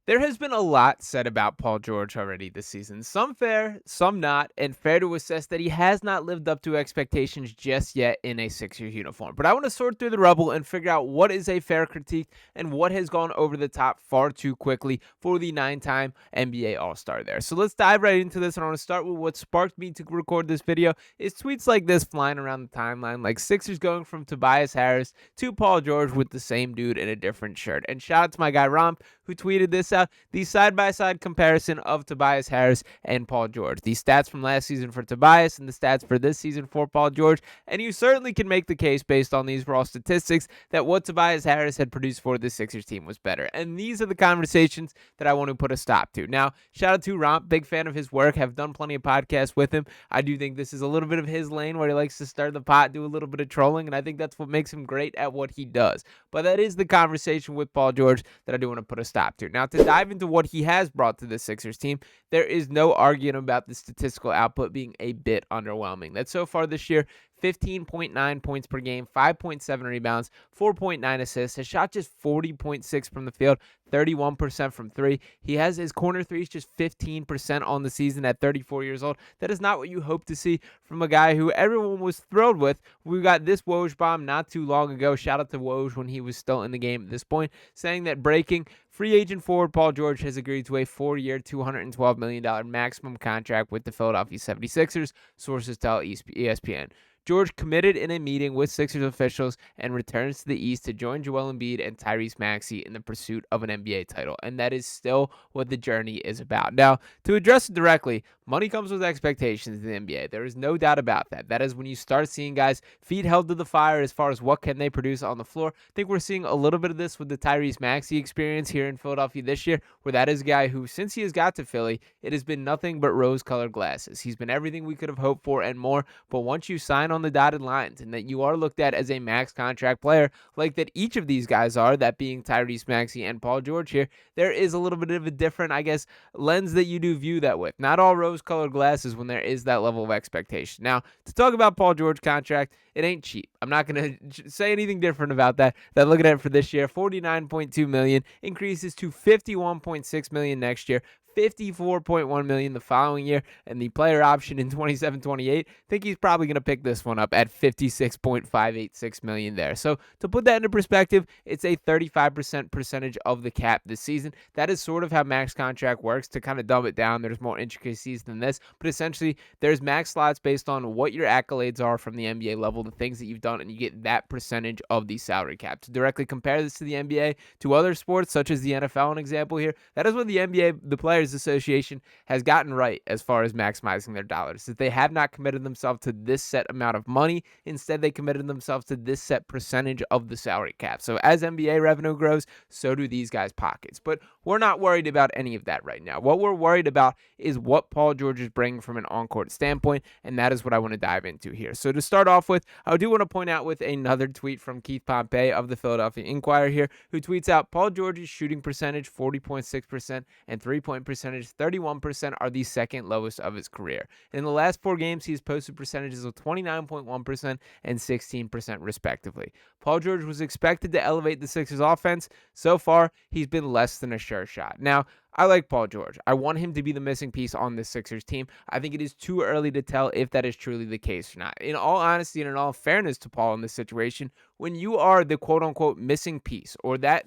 There has been a lot said about Paul George already this season. Some fair, some not, and fair to assess that he has not lived up to expectations just yet in a Sixers uniform. But I want to sort through the rubble and figure out what is a fair critique and what has gone over the top far too quickly for the 9-time NBA All-Star there. So let's dive right into this, and I want to start with what sparked me to record this video is tweets like this flying around the timeline, like Sixers going from Tobias Harris to Paul George with the same dude in a different shirt. And shout out to my guy Rom, who tweeted this out, the side-by-side comparison of Tobias Harris and Paul George. The stats from last season for Tobias and the stats for this season for Paul George. And you certainly can make the case based on these raw statistics that what Tobias Harris had produced for the Sixers team was better. And these are the conversations that I want to put a stop to. Now, shout out to Romp, big fan of his work, have done plenty of podcasts with him. I do think this is a little bit of his lane where he likes to stir the pot, do a little bit of trolling, and I think that's what makes him great at what he does. But that is the conversation with Paul George that I do want to put a stop to. Now, to dive into what he has brought to the Sixers team, there is no arguing about the statistical output being a bit underwhelming. That so far this year, 15.9 points per game, 5.7 rebounds, 4.9 assists, has shot just 40.6 from the field, 31% from three. He has his corner threes just 15% on the season at 34 years old. That is not what you hope to see from a guy who everyone was thrilled with. We got this Woj bomb not too long ago. Shout out to Woj when he was still in the game at this point, saying that breaking free agent forward Paul George has agreed to a 4-year, $212 million maximum contract with the Philadelphia 76ers, sources tell ESPN. George committed in a meeting with Sixers officials and returns to the East to join Joel Embiid and Tyrese Maxey in the pursuit of an NBA title. And that is still what the journey is about. Now, to address it directly, money comes with expectations in the NBA. There is no doubt about that. That is when you start seeing guys' feet held to the fire as far as what can they produce on the floor. I think we're seeing a little bit of this with the Tyrese Maxey experience here in Philadelphia this year, where that is a guy who, since he has got to Philly, it has been nothing but rose-colored glasses. He's been everything we could have hoped for and more, but once you sign on the dotted lines and that you are looked at as a max contract player, like that each of these guys are, that being Tyrese Maxey and Paul George here, there is a little bit of a different, I guess, lens that you do view that with. Not all rose-colored glasses when there is that level of expectation. Now, to talk about Paul George contract, it ain't cheap. I'm not going to say anything different about that. Looking at it for this year, $49.2 million increases to $51.6 million next year. $54.1 million the following year, and the player option in 27-28, I think he's probably going to pick this one up at $56.586 million there. So to put that into perspective, it's a 35% percentage of the cap this season. That is sort of how max contract works. To kind of dumb it down, there's more intricacies than this, but essentially there's max slots based on what your accolades are from the NBA level, the things that you've done, and you get that percentage of the salary cap. To directly compare this to the NBA, to other sports such as the NFL, an example here, that is what the NBA, the Players Association, has gotten right as far as maximizing their dollars. That they have not committed themselves to this set amount of money. Instead, they committed themselves to this set percentage of the salary cap. So as NBA revenue grows, so do these guys' pockets. But we're not worried about any of that right now. What we're worried about is what Paul George is bringing from an on-court standpoint, and that is what I want to dive into here. So to start off with, I do want to point out with another tweet from Keith Pompey of the Philadelphia Inquirer here, who tweets out, Paul George's shooting percentage, 40.6%, and three-point percentage, 31%, are the second lowest of his career. In the last 4 games, he's posted percentages of 29.1% and 16% respectively. Paul George was expected to elevate the Sixers offense. So far, he's been less than a sure shot. Now, I like Paul George. I want him to be the missing piece on this Sixers team. I think it is too early to tell if that is truly the case or not. In all honesty and in all fairness to Paul in this situation, when you are the quote-unquote missing piece, or that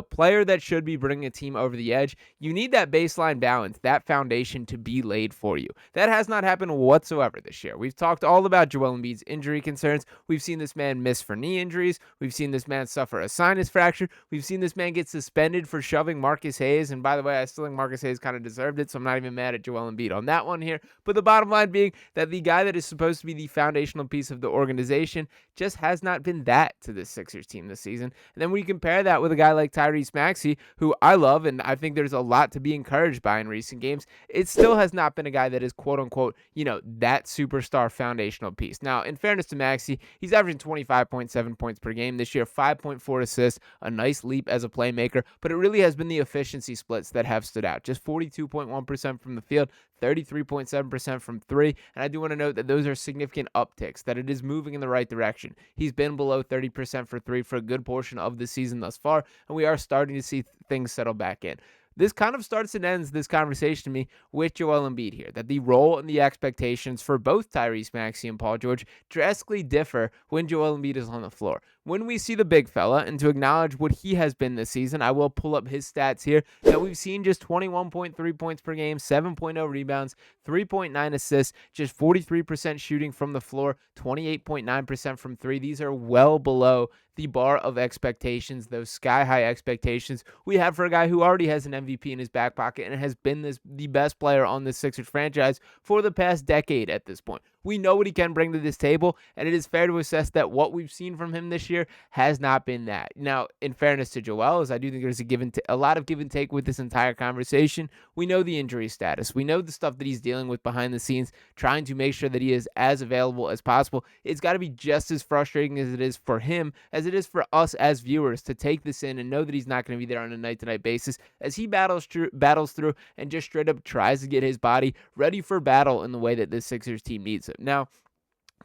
player that should be bringing a team over the edge, you need that baseline balance, that foundation to be laid for you. That has not happened whatsoever this year. We've talked all about Joel Embiid's injury concerns. We've seen this man miss for knee injuries. We've seen this man suffer a sinus fracture. We've seen this man get suspended for shoving Marcus Hayes, and by the way, I still think Marcus Hayes kind of deserved it, so I'm not even mad at Joel Embiid on that one here. But the bottom line being that the guy that is supposed to be the foundational piece of the organization just has not been that to this Sixers team this season. And then when you compare that with a guy like Tyrese Maxey, who I love, and I think there's a lot to be encouraged by in recent games, it still has not been a guy that is quote-unquote, that superstar foundational piece. Now, in fairness to Maxey, he's averaging 25.7 points per game this year, 5.4 assists, a nice leap as a playmaker, but it really has been the efficiency splits that have stood out. Just 42.1% from the field, 33.7% from three, and I do want to note that those are significant upticks, that it is moving in the right direction. He's been below 30% for three for a good portion of the season thus far, and we are starting to see things settle back in. this kind of starts and ends this conversation to me with Joel Embiid here, that the role and the expectations for both Tyrese Maxey and Paul George drastically differ when Joel Embiid is on the floor. When we see the big fella, and to acknowledge what he has been this season, I will pull up his stats here, that we've seen just 21.3 points per game, 7.0 rebounds, 3.9 assists, just 43% shooting from the floor, 28.9% from three. These are well below the bar of expectations, those sky-high expectations we have for a guy who already has an MVP in his back pocket and has been the best player on this Sixers franchise for the past decade at this point. We know what he can bring to this table, and it is fair to assess that what we've seen from him this year has not been that. Now, in fairness to Joel, as I do think there's a lot of give and take with this entire conversation, we know the injury status. We know the stuff that he's dealing with behind the scenes, trying to make sure that he is as available as possible. It's got to be just as frustrating as it is for him, as it is for us as viewers, to take this in and know that he's not going to be there on a night-to-night basis as he battles through and just straight up tries to get his body ready for battle in the way that this Sixers team needs it. Now,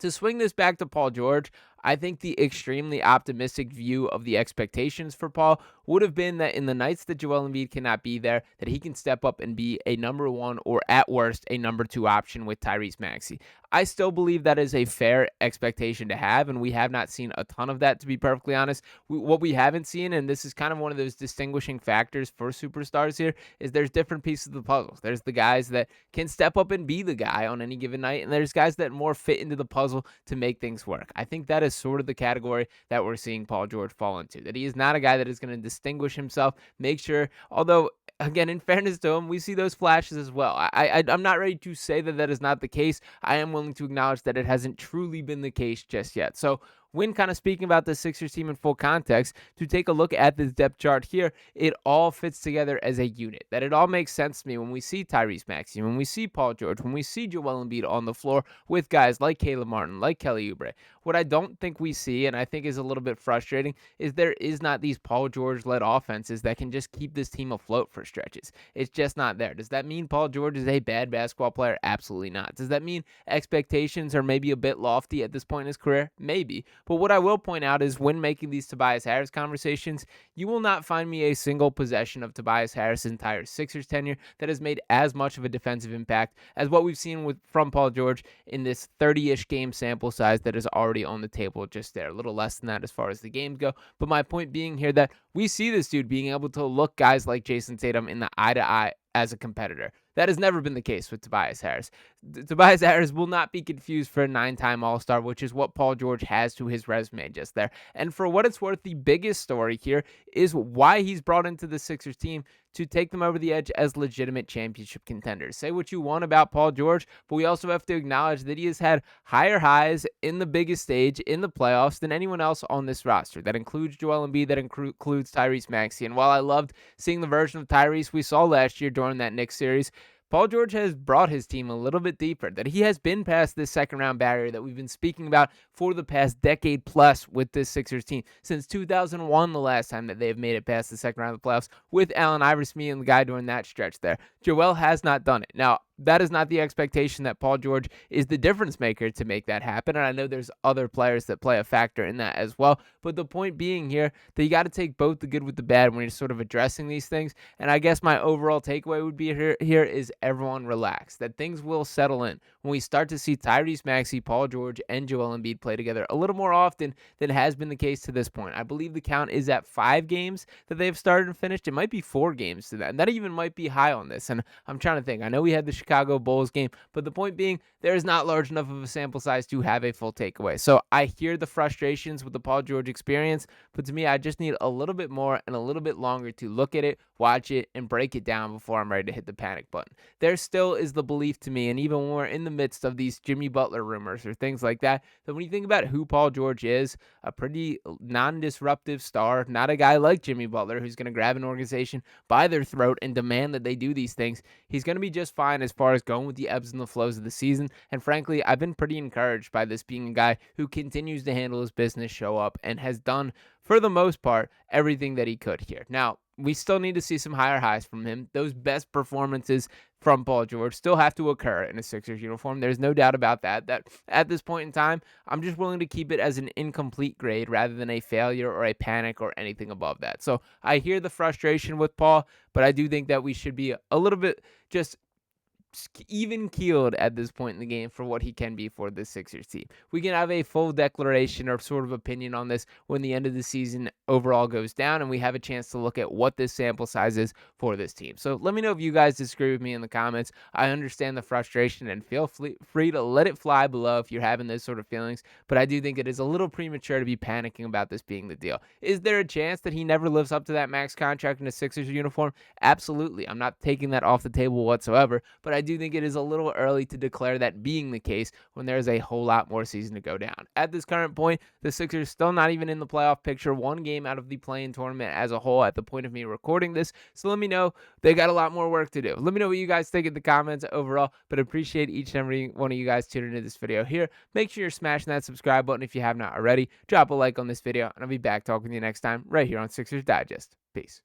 to swing this back to Paul George, I think the extremely optimistic view of the expectations for Paul would have been that in the nights that Joel Embiid cannot be there, that he can step up and be a number one or at worst a number two option with Tyrese Maxey. I still believe that is a fair expectation to have, and we have not seen a ton of that, to be perfectly honest. What we haven't seen, and this is kind of one of those distinguishing factors for superstars here, is there's different pieces of the puzzle. There's the guys that can step up and be the guy on any given night, and there's guys that more fit into the puzzle to make things work. I think that is sort of the category that we're seeing Paul George fall into, that he is not a guy that is going to distinguish himself, make sure, although again, in fairness to him, we see those flashes as well. I'm not ready to say that that is not the case. I am willing to acknowledge that it hasn't truly been the case just yet. So when kind of speaking about the Sixers team in full context, to take a look at this depth chart here, it all fits together as a unit. That it all makes sense to me when we see Tyrese Maxey, when we see Paul George, when we see Joel Embiid on the floor with guys like Caleb Martin, like Kelly Oubre. What I don't think we see, and I think is a little bit frustrating, is there is not these Paul George-led offenses that can just keep this team afloat for stretches. It's just not there. Does that mean Paul George is a bad basketball player? Absolutely not. Does that mean expectations are maybe a bit lofty at this point in his career? Maybe. But what I will point out is when making these Tobias Harris conversations, you will not find me a single possession of Tobias Harris' entire Sixers tenure that has made as much of a defensive impact as what we've seen from Paul George in this 30-ish game sample size that is already on the table just there. A little less than that as far as the games go. But my point being here that we see this dude being able to look guys like Jason Tatum in the eye to eye as a competitor. That has never been the case with Tobias Harris. Tobias Harris will not be confused for a 9-time All-Star, which is what Paul George has to his resume just there. And for what it's worth, the biggest story here is why he's brought into the Sixers team to take them over the edge as legitimate championship contenders. Say what you want about Paul George, but we also have to acknowledge that he has had higher highs in the biggest stage in the playoffs than anyone else on this roster. That includes Joel Embiid, that includes Tyrese Maxey. And while I loved seeing the version of Tyrese we saw last year during that Knicks series, Paul George has brought his team a little bit deeper, that he has been past this second-round barrier that we've been speaking about for the past decade plus with this Sixers team. Since 2001, the last time that they have made it past the second round of the playoffs with Allen Iverson being the guy during that stretch there. Joel has not done it. Now, that is not the expectation that Paul George is the difference maker to make that happen. And I know there's other players that play a factor in that as well. But the point being here that you got to take both the good with the bad when you're sort of addressing these things. And I guess my overall takeaway would be here is everyone relax, that things will settle in when we start to see Tyrese Maxey, Paul George, and Joel Embiid play together a little more often than has been the case to this point. I believe the count is at 5 games that they've started and finished. It might be 4 games to that. And that even might be high on this. And I'm trying to think. I know we had the Chicago Bulls game, but the point being, there is not large enough of a sample size to have a full takeaway. So I hear the frustrations with the Paul George experience, but to me, I just need a little bit more and a little bit longer to look at it, watch it, and break it down before I'm ready to hit the panic button. There still is the belief to me, and even when we're in the midst of these Jimmy Butler rumors or things like that, that when you think about who Paul George is, a pretty non-disruptive star, not a guy like Jimmy Butler who's going to grab an organization by their throat and demand that they do these things. He's going to be just fine as far as going with the ebbs and the flows of the season. And frankly, I've been pretty encouraged by this being a guy who continues to handle his business, show up, and has done, for the most part, everything that he could here. Now, we still need to see some higher highs from him. Those best performances from Paul George still have to occur in a Sixers uniform. There's no doubt about that. That at this point in time, I'm just willing to keep it as an incomplete grade rather than a failure or a panic or anything above that. So I hear the frustration with Paul, but I do think that we should be a little bit just even keeled at this point in the game for what he can be for this Sixers team. We can have a full declaration or sort of opinion on this when the end of the season overall goes down and we have a chance to look at what this sample size is for this team. So let me know if you guys disagree with me in the comments. I understand the frustration and feel free to let it fly below if you're having those sort of feelings, but I do think it is a little premature to be panicking about this being the deal. Is there a chance that he never lives up to that max contract in a Sixers uniform? Absolutely. I'm not taking that off the table whatsoever, but I do think it is a little early to declare that being the case when there's a whole lot more season to go down. At this current point, the Sixers still not even in the playoff picture, one game out of the play-in tournament as a whole at the point of me recording this. So let me know. They got a lot more work to do. Let me know what you guys think in the comments overall, but appreciate each and every one of you guys tuning into this video here. Make sure you're smashing that subscribe button if you have not already. Drop a like on this video, and I'll be back talking to you next time right here on Sixers Digest. Peace.